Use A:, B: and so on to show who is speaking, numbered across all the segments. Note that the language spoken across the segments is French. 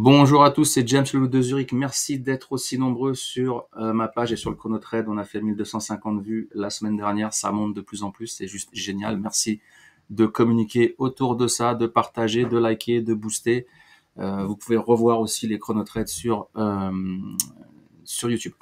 A: Bonjour à tous, c'est James le Loup de Zurich. Merci d'être aussi nombreux sur ma page et sur le chronotrade. On a fait 1250 vues la semaine dernière, ça monte de plus en plus, c'est juste génial. Merci de communiquer autour de ça, de partager, de liker, de booster. Vous pouvez revoir aussi les chronotrades sur YouTube.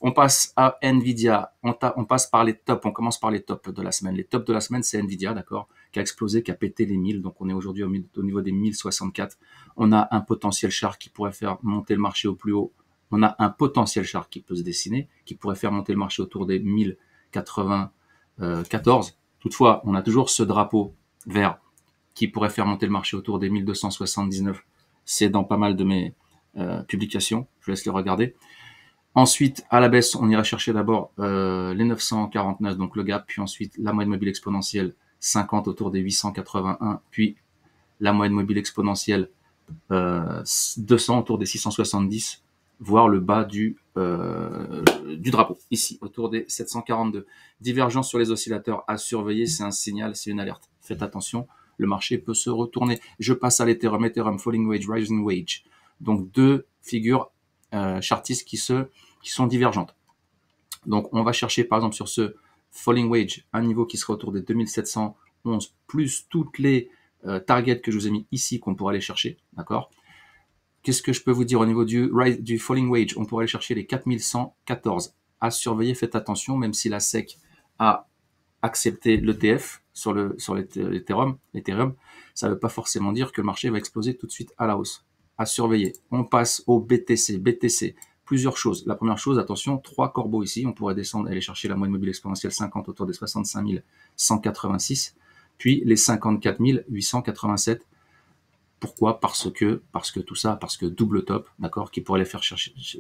A: On passe à Nvidia, on passe par les tops, on commence par les tops de la semaine. Les tops de la semaine, c'est Nvidia, d'accord, qui a explosé, qui a pété les 1000, donc on est aujourd'hui au niveau des 1064. On a un potentiel char qui pourrait faire monter le marché au plus haut. On a un potentiel char qui peut se dessiner, qui pourrait faire monter le marché autour des 1094. Toutefois, on a toujours ce drapeau vert qui pourrait faire monter le marché autour des 1279. C'est dans pas mal de mes publications, je vous laisse les regarder. Ensuite, à la baisse, on ira chercher d'abord les 949, donc le gap, puis ensuite la moyenne mobile exponentielle 50 autour des 881, puis la moyenne mobile exponentielle 200 autour des 670, voire le bas du drapeau, ici, autour des 742. Divergence sur les oscillateurs à surveiller, c'est un signal, c'est une alerte. Faites attention, le marché peut se retourner. Je passe à l'Ethereum, Ethereum, Falling Wage, Rising Wage. Donc deux figures chartistes qui sont divergentes. Donc on va chercher par exemple sur ce Falling Wage un niveau qui sera autour des 2711 plus toutes les targets que je vous ai mis ici qu'on pourrait aller chercher, d'accord. Qu'est-ce que je peux vous dire au niveau du Falling Wage? On pourrait aller chercher les 4114 à surveiller. Faites attention, même si la SEC a accepté l'ETF sur l'Ethereum, ça ne veut pas forcément dire que le marché va exploser tout de suite à la hausse. À surveiller. On passe au BTC. BTC, plusieurs choses. La première chose, attention, 3 corbeaux ici. On pourrait descendre et aller chercher la moyenne mobile exponentielle 50 autour des 65 186, puis les 54 887. Pourquoi? Parce que tout ça, parce que double top, d'accord, qui pourrait les faire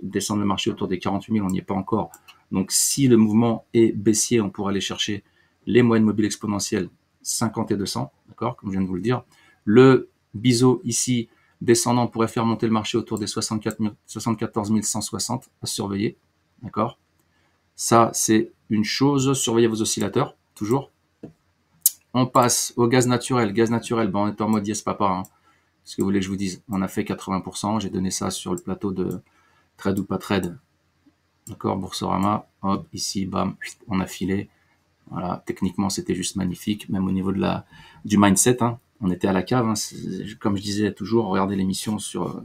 A: descendre le marché autour des 48 000, on n'y est pas encore. Donc si le mouvement est baissier, on pourrait aller chercher les moyennes mobiles exponentielles 50 et 200, d'accord, comme je viens de vous le dire. Le biseau ici, descendant, pourrait faire monter le marché autour des 74 160 à surveiller, d'accord. Ça, c'est une chose. Surveillez vos oscillateurs, toujours. On passe au gaz naturel. Gaz naturel, ben, on est en mode yes papa, hein. Ce que vous voulez que je vous dise, on a fait 80%, j'ai donné ça sur le plateau de trade ou pas trade, d'accord, Boursorama, hop, ici, bam, on a filé, voilà, techniquement c'était juste magnifique, même au niveau du mindset, hein, on était à la cave, hein, comme je disais toujours, regardez l'émission sur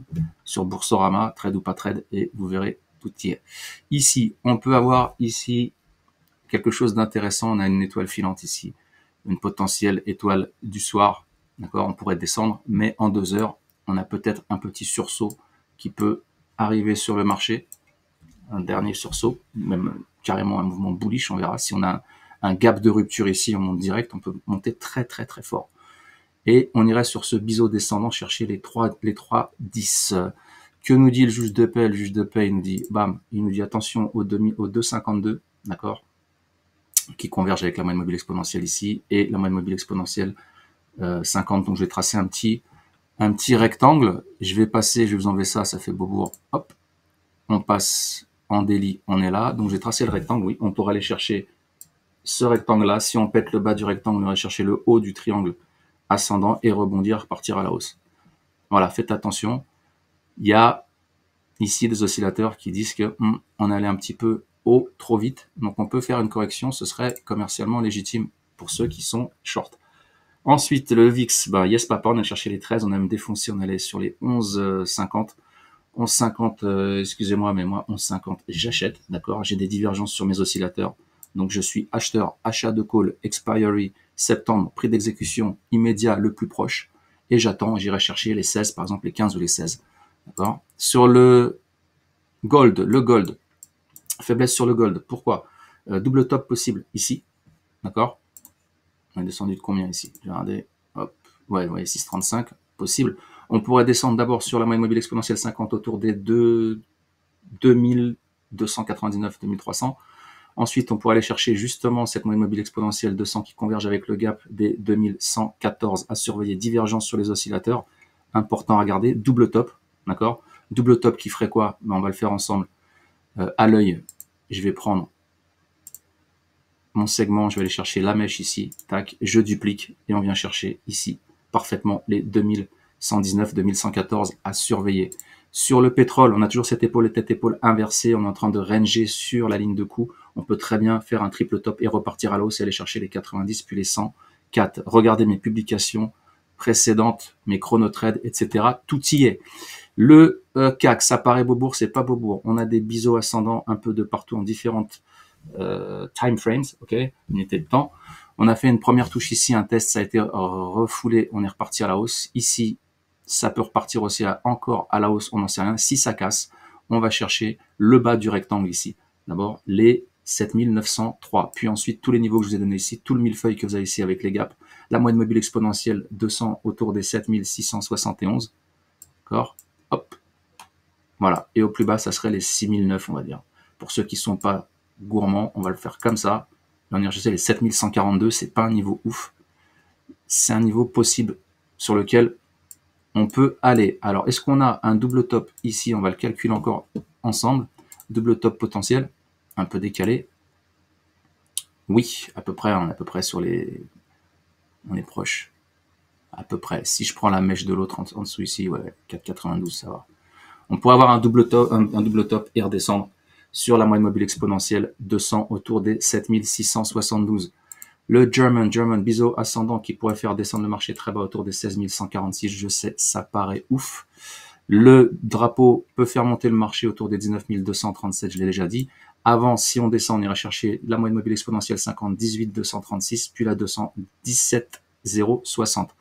A: Boursorama, trade ou pas trade, et vous verrez, tout y est. Ici, on peut avoir ici quelque chose d'intéressant, on a une étoile filante ici, une potentielle étoile du soir, d'accord, on pourrait descendre, mais en 2 heures, on a peut-être un petit sursaut qui peut arriver sur le marché, un dernier sursaut, même carrément un mouvement bullish, on verra. Si on a un gap de rupture ici, on monte direct, on peut monter très très très fort. Et on irait sur ce biseau descendant chercher les 3 10. Que nous dit le juge de paix? Le juge de paix, il nous dit, bam, il nous dit attention au 2,52, d'accord, qui converge avec la moyenne mobile exponentielle ici, et la moyenne mobile exponentielle 50, donc je vais tracer un petit rectangle, je vais vous enlever ça, ça fait bobour, hop, on passe en daily, on est là, donc j'ai tracé le rectangle, oui, on pourra aller chercher ce rectangle là, si on pète le bas du rectangle, on va chercher le haut du triangle ascendant et rebondir, repartir à la hausse. Voilà, faites attention, il y a ici des oscillateurs qui disent que on allait un petit peu haut, trop vite, donc on peut faire une correction, ce serait commercialement légitime pour ceux qui sont short. Ensuite, le VIX, bah, yes papa, on a cherché les 13, on a même défoncé, on allait sur les 11,50. 11,50, excusez-moi, mais moi, 11,50, j'achète, d'accord. J'ai des divergences sur mes oscillateurs. Donc, je suis acheteur, achat de call, expiry, septembre, prix d'exécution immédiat le plus proche. Et j'attends, j'irai chercher les 16, par exemple, les 15 ou les 16. D'accord. Sur le gold, faiblesse sur le gold. Pourquoi? Double top possible ici, d'accord. On est descendu de combien ici? Regardez, hop, ouais, vous voyez, 6,35, possible. On pourrait descendre d'abord sur la moyenne mobile exponentielle 50 autour des 2299, 2300. Ensuite, on pourrait aller chercher justement cette moyenne mobile exponentielle 200 qui converge avec le gap des 2114 à surveiller. Divergence sur les oscillateurs, important à regarder. Double top, d'accord? Double top qui ferait quoi? Ben, on va le faire ensemble. À l'œil, je vais prendre mon segment, je vais aller chercher la mèche ici, tac, je duplique et on vient chercher ici parfaitement les 2119, 2114 à surveiller. Sur le pétrole, on a toujours cette épaule et tête-épaule inversée. On est en train de ranger sur la ligne de coup. On peut très bien faire un triple top et repartir à la hausse et aller chercher les 90 puis les 104. Regardez mes publications précédentes, mes chronotrades, etc. Tout y est. Le CAC, ça paraît Beaubourg, c'est pas Beaubourg. On a des biseaux ascendants un peu de partout en différentes time frames, ok, unité de temps. On a fait une première touche ici, un test, ça a été refoulé, on est reparti à la hausse. Ici, ça peut repartir aussi encore à la hausse, on n'en sait rien. Si ça casse, on va chercher le bas du rectangle ici. D'abord, les 7903, puis ensuite tous les niveaux que je vous ai donnés ici, tout le millefeuille que vous avez ici avec les gaps, la moyenne mobile exponentielle 200 autour des 7671, d'accord, hop, voilà, et au plus bas, ça serait les 6009, on va dire. Pour ceux qui ne sont pas gourmands, on va le faire comme ça. Là, on ira chercher les 7142, c'est pas un niveau ouf, c'est un niveau possible sur lequel on peut aller. Alors, est-ce qu'on a un double top ici? On va le calculer encore ensemble. Double top potentiel, un peu décalé. Oui, à peu près, on est à peu près sur les... On est proche. À peu près. Si je prends la mèche de l'autre en dessous ici, ouais, 4,92, ça va. On pourrait avoir un double top et redescendre sur la moyenne mobile exponentielle 200 autour des 7672. Le German biseau ascendant qui pourrait faire descendre le marché très bas autour des 16146, je sais, ça paraît ouf. Le drapeau peut faire monter le marché autour des 19237, je l'ai déjà dit. Avant, si on descend, on ira chercher la moyenne mobile exponentielle 50, 18 236, puis la 217 060.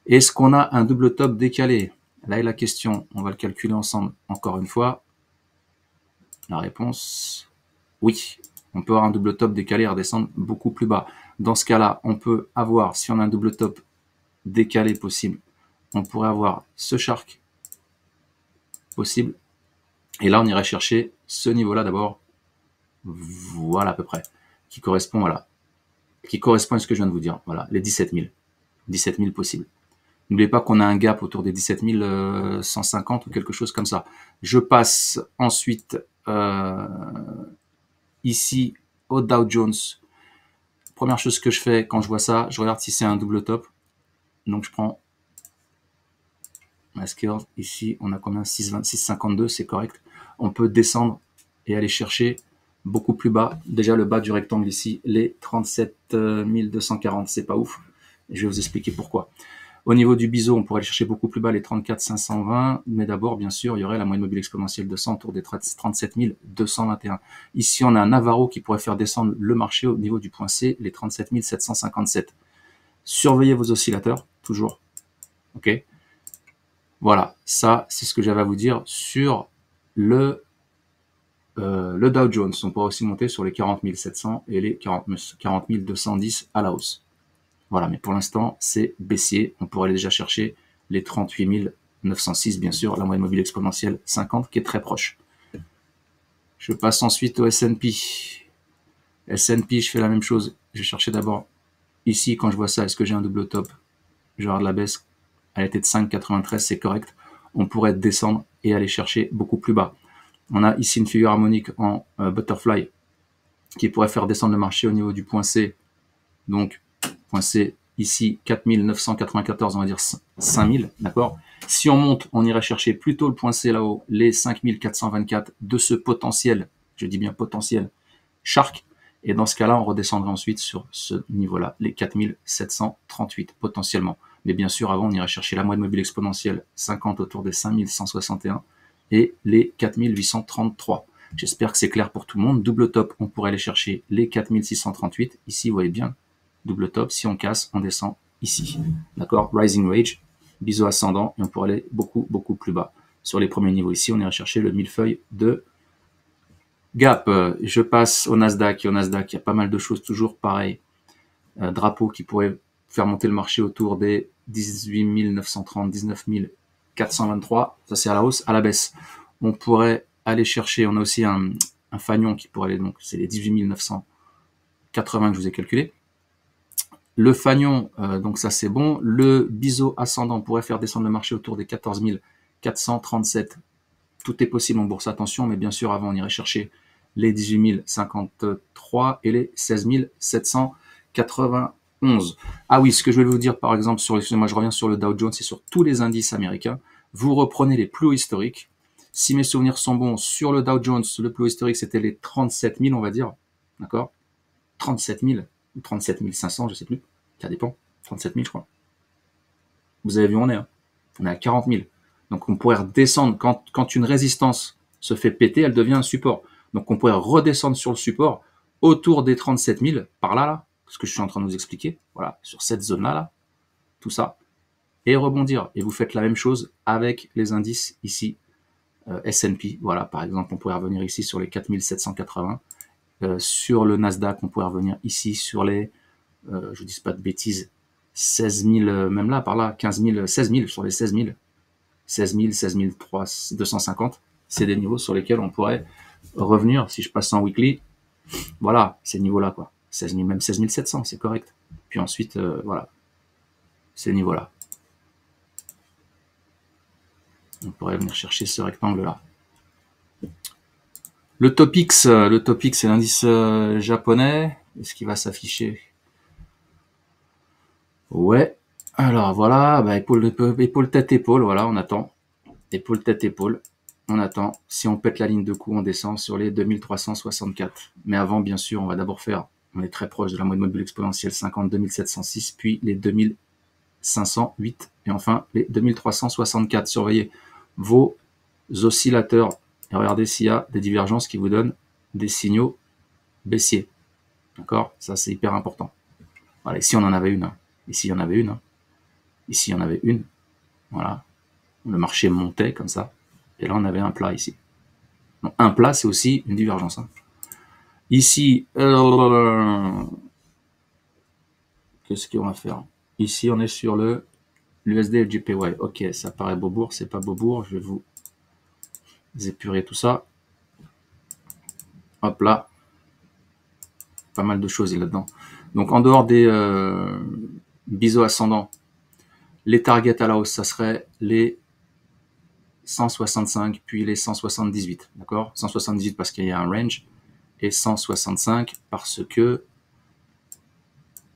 A: Est-ce qu'on a un double top décalé? Là est la question, on va le calculer ensemble encore une fois. La réponse, oui. On peut avoir un double top décalé et redescendre beaucoup plus bas. Dans ce cas-là, on peut avoir, si on a un double top décalé possible, on pourrait avoir ce shark possible. Et là, on irait chercher ce niveau-là d'abord. Voilà à peu près. Qui correspond, voilà. Qui correspond à ce que je viens de vous dire. Voilà, les 17 000. 17 000 possibles. N'oubliez pas qu'on a un gap autour des 17 150 ou quelque chose comme ça. Je passe ensuite ici au Dow Jones. Première chose que je fais quand je vois ça, je regarde si c'est un double top. Donc je prends ma scale. Ici, on a combien? 6,52, c'est correct. On peut descendre et aller chercher beaucoup plus bas. Déjà le bas du rectangle ici, les 37 240, c'est pas ouf. Et je vais vous expliquer pourquoi. Au niveau du biseau, on pourrait aller chercher beaucoup plus bas les 34 520, mais d'abord, bien sûr, il y aurait la moyenne mobile exponentielle de 100 autour des 37 221. Ici, on a un Navarro qui pourrait faire descendre le marché au niveau du point C, les 37 757. Surveillez vos oscillateurs, toujours. Ok. Voilà, ça, c'est ce que j'avais à vous dire sur le Dow Jones. On pourrait aussi monter sur les 40 700 et les 40 210 à la hausse. Voilà, mais pour l'instant, c'est baissier. On pourrait déjà chercher les 38 906, bien sûr, la moyenne mobile exponentielle 50, qui est très proche. Je passe ensuite au S&P. S&P, je fais la même chose. Je vais chercher d'abord ici, quand je vois ça, est-ce que j'ai un double top? Je regarde la baisse. Elle était de 5,93, c'est correct. On pourrait descendre et aller chercher beaucoup plus bas. On a ici une figure harmonique en butterfly qui pourrait faire descendre le marché au niveau du point C. Donc, point C, ici, 4994, on va dire 5000, d'accord? Si on monte, on irait chercher plutôt le point C là-haut, les 5424 de ce potentiel, je dis bien potentiel, shark. Et dans ce cas-là, on redescendrait ensuite sur ce niveau-là, les 4738 potentiellement. Mais bien sûr, avant, on irait chercher la moyenne mobile exponentielle 50 autour des 5161 et les 4833. J'espère que c'est clair pour tout le monde. Double top, on pourrait aller chercher les 4638. Ici, vous voyez bien, double top. Si on casse, on descend ici. D'accord? Rising Wedge, biseau ascendant, et on pourrait aller beaucoup, beaucoup plus bas. Sur les premiers niveaux ici, on irait chercher le millefeuille de Gap. Je passe au Nasdaq. Et au Nasdaq, il y a pas mal de choses toujours pareil. Drapeau qui pourrait faire monter le marché autour des 18 930, 19 423. Ça, c'est à la hausse. À la baisse, on pourrait aller chercher, on a aussi un fanion qui pourrait aller, donc c'est les 18 980 que je vous ai calculé. Le fanion, donc ça c'est bon. Le biseau ascendant pourrait faire descendre le marché autour des 14 437. Tout est possible en bourse, attention, mais bien sûr, avant, on irait chercher les 18 053 et les 16 791. Ah oui, ce que je vais vous dire, par exemple, excusez-moi, je reviens sur le Dow Jones et sur tous les indices américains. Vous reprenez les plus hauts historiques. Si mes souvenirs sont bons, sur le Dow Jones, le plus haut historique, c'était les 37 000, on va dire. D'accord? 37 000 ou 37 500, je sais plus. Ça dépend. 37 000, je crois. Vous avez vu où on est, hein. On est à 40 000. Donc on pourrait redescendre. Quand une résistance se fait péter, elle devient un support. Donc on pourrait redescendre sur le support autour des 37 000, par là, ce que je suis en train de vous expliquer. Voilà, sur cette zone-là, là, tout ça. Et rebondir. Et vous faites la même chose avec les indices ici. S&P, voilà, par exemple, on pourrait revenir ici sur les 4780. Sur le Nasdaq, on pourrait revenir ici sur les, je dis pas de bêtises, 16 000, même là, par là, 15 000, 16 000, sur les 16 000. 16 000, 16 250, c'est des niveaux sur lesquels on pourrait revenir. Si je passe en weekly, voilà, ces niveaux-là, quoi. 16 000, même 16 700, c'est correct. Puis ensuite, voilà, ces niveaux-là. On pourrait venir chercher ce rectangle-là. Le Topix, c'est l'indice japonais. Est-ce qu'il va s'afficher? Ouais. Alors voilà, bah, épaule, tête, épaule, voilà, on attend. Épaule, tête, épaule. On attend. Si on pète la ligne de coup, on descend sur les 2364. Mais avant, bien sûr, on va d'abord faire, on est très proche de la moyenne mobile exponentielle, 52 706, puis les 2508, et enfin les 2364. Surveillez vos oscillateurs et regardez s'il y a des divergences qui vous donnent des signaux baissiers. D'accord? Ça, c'est hyper important. Voilà, ici, on en avait une. Hein. Ici, il y en avait une. Hein. Ici, il y en avait une. Voilà. Le marché montait comme ça. Et là, on avait un plat ici. Donc, un plat, c'est aussi une divergence. Hein. Ici, qu'est-ce qu'on va faire? Ici, on est sur le l'USD JPY. Ok, ça paraît Beaubourg, c'est pas Beaubourg. Je vais vous épurer tout ça. Hop là. Pas mal de choses là-dedans. Donc, en dehors des biseaux ascendants, les targets à la hausse, ça serait les 165, puis les 178. D'accord? 178 parce qu'il y a un range, et 165 parce que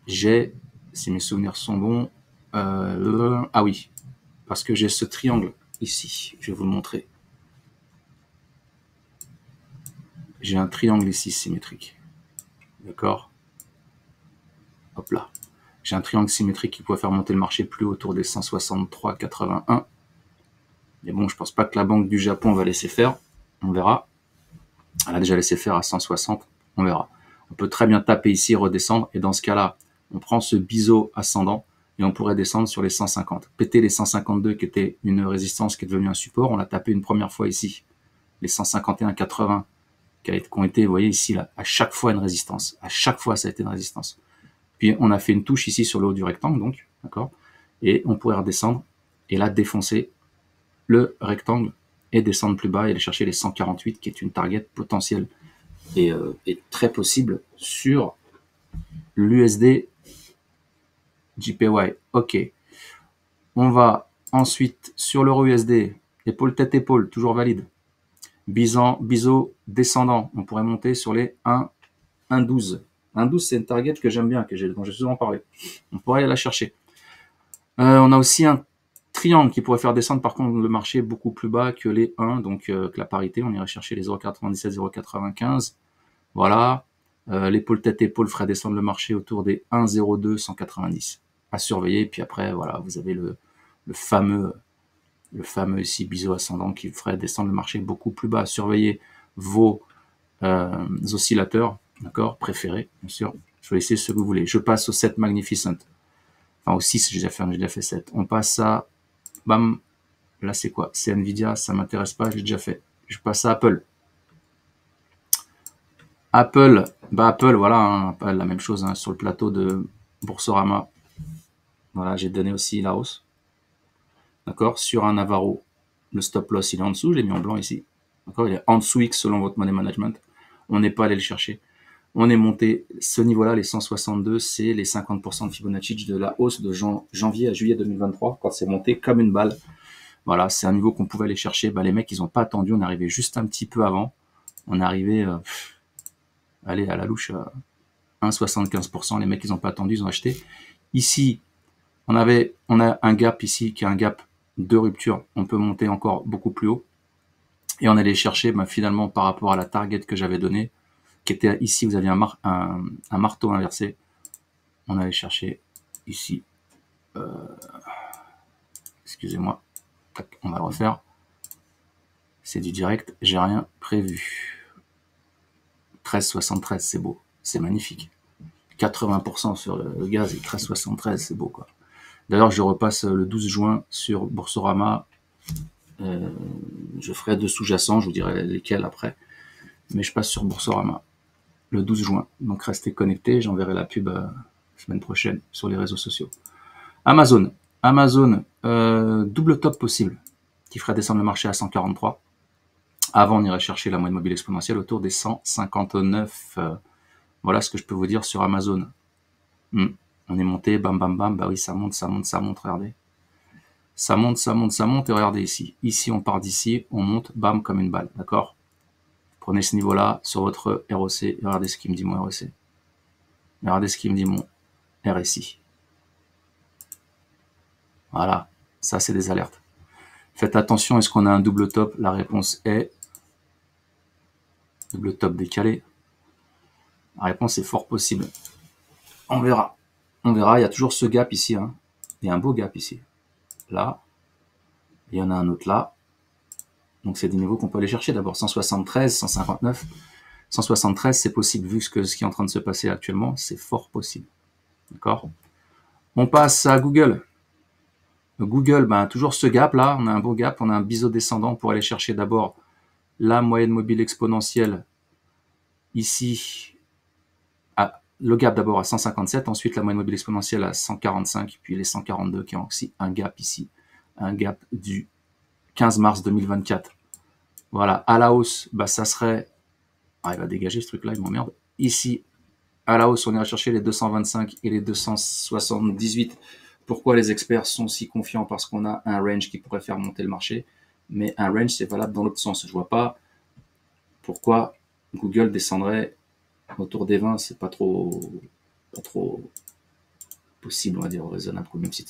A: j'ai, si mes souvenirs sont bons, ah oui, parce que j'ai ce triangle ici. Je vais vous le montrer. J'ai un triangle ici symétrique. D'accord? Hop là. J'ai un triangle symétrique qui pourrait faire monter le marché plus haut autour des 163,81. Mais bon, je pense pas que la Banque du Japon va laisser faire. On verra. Elle a déjà laissé faire à 160. On verra. On peut très bien taper ici, redescendre. Et dans ce cas-là, on prend ce biseau ascendant et on pourrait descendre sur les 150. Péter les 152 qui était une résistance qui est devenue un support. On l'a tapé une première fois ici. Les 151,80 qui ont été, vous voyez ici, là, à chaque fois une résistance. À chaque fois, ça a été une résistance. Puis on a fait une touche ici sur le haut du rectangle, donc, d'accord? Et on pourrait redescendre et là défoncer le rectangle et descendre plus bas et aller chercher les 148 qui est une target potentielle et très possible sur l'USD JPY. Ok. On va ensuite sur l'euro USD, épaule tête épaule, toujours valide. Biseau descendant, on pourrait monter sur les 1,12. 1,12 c'est une target que j'aime bien, dont j'ai souvent parlé. On pourrait aller la chercher. On a aussi un triangle qui pourrait faire descendre par contre le marché beaucoup plus bas que les 1, donc que la parité, on irait chercher les 0,97, 0,95. Voilà. L'épaule tête épaule ferait descendre le marché autour des 1,02, 190. À surveiller. Puis après, voilà, vous avez le fameux ici biseau ascendant qui ferait descendre le marché beaucoup plus bas. Surveillez vos oscillateurs, d'accord, préférés, bien sûr. Choisissez ce que vous voulez. Je passe au 7 Magnificent. Enfin, au 6, j'ai déjà fait 7. On passe à, bam, là c'est quoi? C'est Nvidia, ça m'intéresse pas, j'ai déjà fait. Je passe à Apple. Apple, voilà, hein, Apple, la même chose, hein, sur le plateau de Boursorama. Voilà, j'ai donné aussi la hausse. D'accord? Sur un Navarro, le stop loss, il est en dessous, je l'ai mis en blanc ici. D'accord? Il est en dessous X selon votre money management. On n'est pas allé le chercher. On est monté, ce niveau-là, les 162, c'est les 50% de Fibonacci de la hausse de janvier à juillet 2023, quand c'est monté comme une balle. Voilà, c'est un niveau qu'on pouvait aller chercher. Bah, les mecs, ils n'ont pas attendu, on est arrivé juste un petit peu avant. On est arrivé, allez, à la louche, 1,75%. Les mecs, ils n'ont pas attendu, ils ont acheté. Ici, on a un gap ici, qui est un gap deux ruptures, on peut monter encore beaucoup plus haut. Et on allait chercher finalement par rapport à la target que j'avais donnée, qui était ici, vous aviez un marteau inversé. On allait chercher ici, excusez-moi, on va le refaire. C'est du direct, j'ai rien prévu. 13,73, c'est beau, c'est magnifique. 80% sur le gaz et 13,73, c'est beau quoi. D'ailleurs, je repasse le 12 juin sur Boursorama. Je ferai deux sous-jacents, je vous dirai lesquels après. Mais je passe sur Boursorama le 12 juin. Donc restez connectés, j'enverrai la pub semaine prochaine sur les réseaux sociaux. Amazon. Amazon, double top possible, qui ferait descendre le marché à 143. Avant, on irait chercher la moyenne mobile exponentielle autour des 159. Voilà ce que je peux vous dire sur Amazon. On est monté, bam, bam, bam. Bah oui, ça monte, ça monte, ça monte, regardez. Ça monte, ça monte, ça monte. Et regardez ici. Ici, on part d'ici, on monte, bam, comme une balle. D'accord? Prenez ce niveau-là sur votre ROC. Et regardez ce qu'il me dit mon ROC. Regardez ce qu'il me dit mon RSI. Voilà. Ça, c'est des alertes. Faites attention, est-ce qu'on a un double top? La réponse est double top décalé. La réponse est fort possible. On verra. On verra. Il y a toujours ce gap ici. Hein. Il y a un beau gap ici. Là. Il y en a un autre là. Donc, c'est des niveaux qu'on peut aller chercher. D'abord, 173, 159. 173, c'est possible. Vu ce qui est en train de se passer actuellement, c'est fort possible. D'accord? On passe à Google. Google, toujours ce gap là. On a un beau gap. On a un biseau descendant pour aller chercher d'abord la moyenne mobile exponentielle. Ici, le gap d'abord à 157, ensuite la moyenne mobile exponentielle à 145, puis les 142 qui ont aussi un gap ici, un gap du 15 mars 2024. Voilà, à la hausse, ça serait... il va dégager ce truc-là, il m'emmerde. Ici, à la hausse, on ira chercher les 225 et les 278. Pourquoi les experts sont si confiants? Parce qu'on a un range qui pourrait faire monter le marché, mais un range, c'est valable dans l'autre sens. Je vois pas pourquoi Google descendrait autour des 20, c'est pas trop possible, on va dire, raisonnable, même si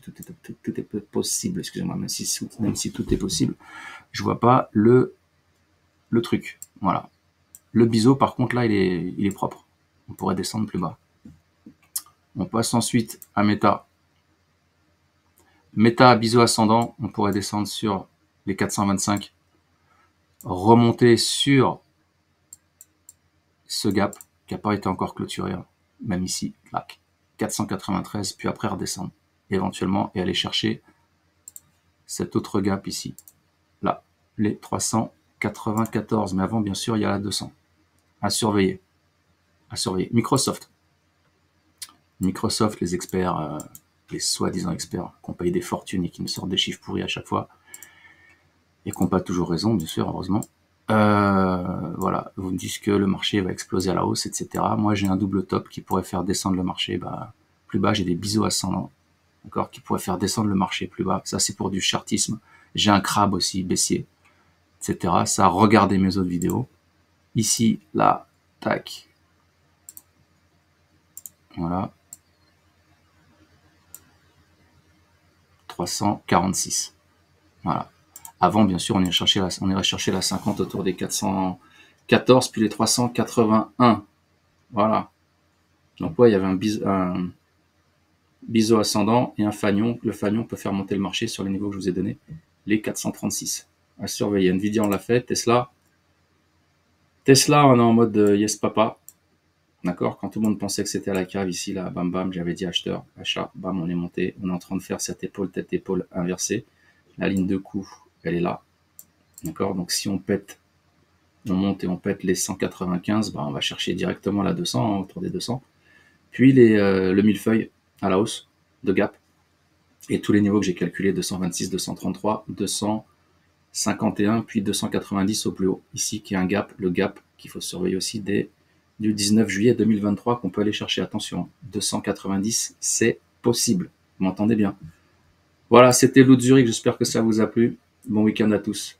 A: tout est possible, excusez-moi, même si tout est possible, je vois pas le truc. Voilà. Le biseau, par contre, là, il est propre. On pourrait descendre plus bas. On passe ensuite à Meta. Meta à biseau ascendant, on pourrait descendre sur les 425, remonter sur ce gap qui n'a pas été encore clôturé, même ici, clac, 493, puis après redescendre éventuellement et aller chercher cet autre gap ici, là, les 394. Mais avant, bien sûr, il y a la 200 à surveiller. Microsoft, les experts, les soi-disant experts, qui ont payé des fortunes et qui nous sortent des chiffres pourris à chaque fois et qui n'ont pas toujours raison, bien sûr, heureusement. Voilà, vous me dites que le marché va exploser à la hausse, etc. Moi, j'ai un double top qui pourrait faire descendre le marché plus bas. J'ai des biseaux ascendants, d'accord, qui pourraient faire descendre le marché plus bas. Ça, c'est pour du chartisme. J'ai un crabe aussi baissier, etc. Ça, regardez mes autres vidéos. Ici, là, tac. Voilà. 346. Voilà. Avant, bien sûr, on irait chercher la 50 autour des 414, puis les 381. Voilà. Donc, il y avait un biseau ascendant et un fanion. Le fanion peut faire monter le marché sur les niveaux que je vous ai donnés, les 436. À surveiller. Nvidia, on l'a fait. Tesla, on est en mode yes papa. D'accord? Quand tout le monde pensait que c'était à la cave, ici, là, bam bam, j'avais dit acheteur, achat, bam, on est monté. On est en train de faire cette épaule, tête-épaule inversée. La ligne de coup, elle est là. D'accord? Donc, si on pète, on monte et on pète les 195, on va chercher directement la 200, autour des 200. Puis le millefeuille à la hausse de gap. Et tous les niveaux que j'ai calculés, 226, 233, 251, puis 290 au plus haut. Ici, qui est un gap, le gap qu'il faut surveiller aussi du 19 juillet 2023 qu'on peut aller chercher. Attention, 290, c'est possible. Vous m'entendez bien? Voilà, c'était Lou de Zurich. J'espère que ça vous a plu. Bon week-end à tous.